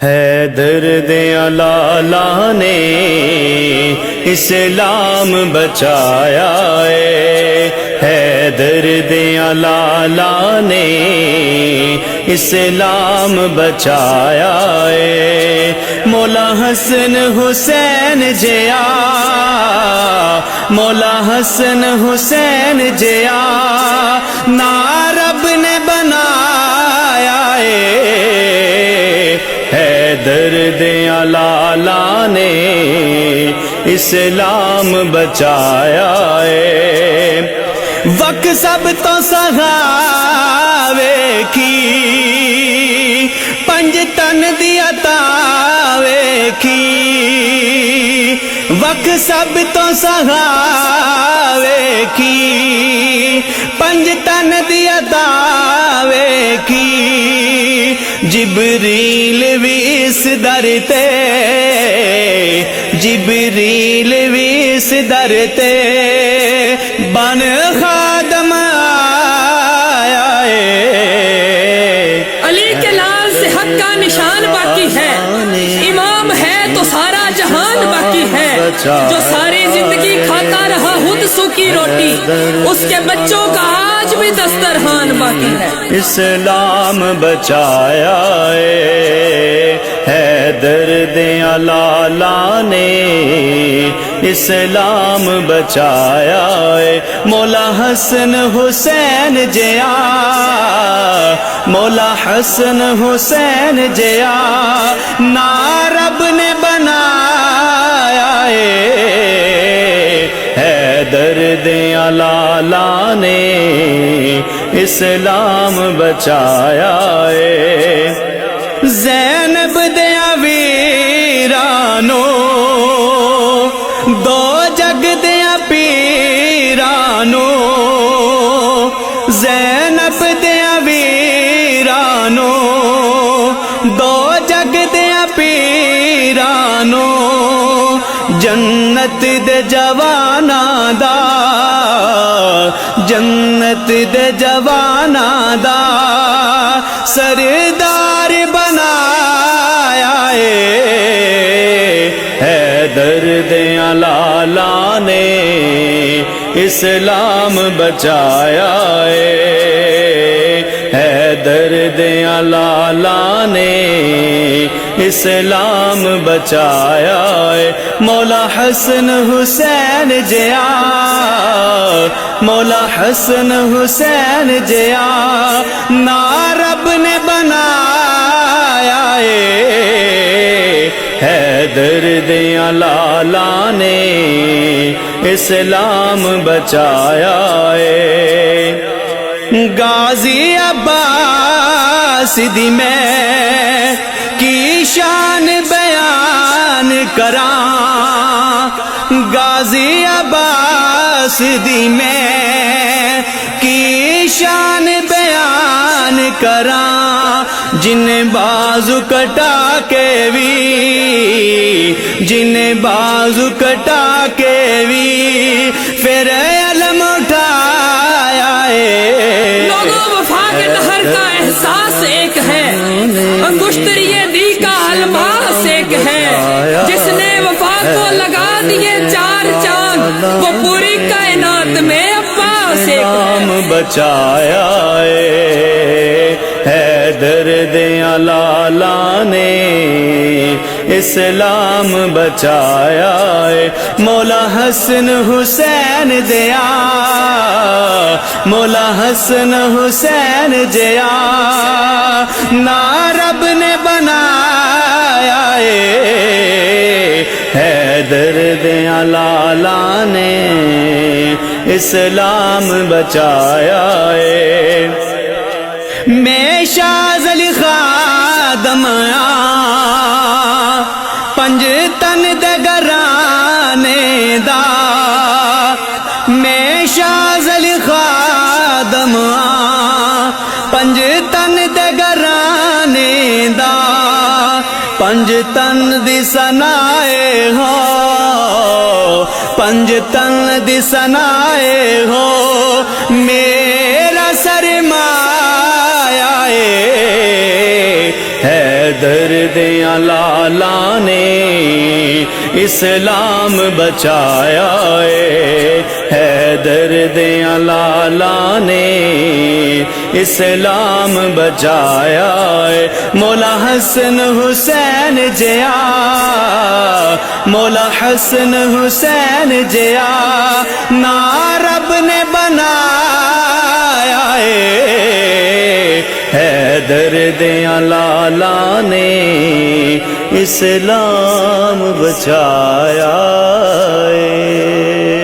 حیدر دیا لالا نے اسلام بچایا ہے، حیدر دیا لالا نے اسلام بچایا ہے۔ مولا حسن حسین جیا، مولا حسن حسین جیا نا رب نے بنایا ہے، حیدر دیا لالا نے اسلام بچایا ہے۔ وقت سب تو سہاوے کی پنج تن دی عطا ویکھی، وقت سب تو سہاوے کی پنج تن دی عطا ویکھی، جبریل بھی اس در تے، جبریل بھی اس در تے بن خادم آیا ہے۔ علی کے لال سے حق کا نشان باقی ہے، امام ہے تو سارا جہان باقی ہے، جو ساری زندگی کھاتا رہا خود سو کی روٹی، اس کے بچوں کا آج بھی دسترخوان باقی ہے۔ اسلام بچایا ہے، حیدر دیا لالا نے اسلام بچایا ہے۔ مولا حسن حسین جیا، مولا حسن حسین جیا نا رب نے بنایا ہے، حیدر دیا لالا نے اسلام بچایا ہے۔ زینب دیا ویرانو دو جگ دیا پیرانو، زینب دیا ویرانو دو جگ دیا پیرانو، جنت دے جوانا دا، جنت دے جوانا دا سردار بنایا ہے، حیدر دیا لالا نے اسلام بچایا ہے، حیدر دیا لالا نے اسلام بچایا ہے۔ مولا حسن حسین جیا، مولا حسن حسین جیا نا رب نے بنایا ہے، حیدر دیا لالا نے اسلام بچایا ہے۔ غازی عباس دی میں کی شان بیان کراں، غازی عباس دی میں کی شان بیان کراں، جن بازو کٹا کے بھی، جن بازو کٹا کے بھی پھر علم اٹھایا ہے۔ لوگوں وفا کے نہر کا احساس ایک ہے، انگشتری دی کا الماس ایک ہے، جس نے وفا کو لگا دیے چار چاند وہ پوری کائنات میں عباس ایک ہے۔ بچایا ہے، حیدر دیا لالا نے اسلام بچایا ہے۔ مولا حسن حسین دیا، مولا حسن حسین جیا نا رب نے بنایا ہے، حیدر دیا لالا نے اسلام بچایا ہے۔ میں شاہ علی خادم پنج تن دے گرانے دا، میں شاہ علی خادم پنج تن دے گرانے دا، پنج تن دی سنائے ہو، پنج تن دی سنائے ہو میرا سرمایہ ہے، حیدر دیاں لالا نے اسلام بچایا ہے، حیدر دیاں لالا نے اسلام بچایا ہے۔ مولا حسن حسین جیا، مولا حسن حسین جیا نا رب نے بنایا ہے، حیدر دیاں لالا نے اسلام بچایا ہے۔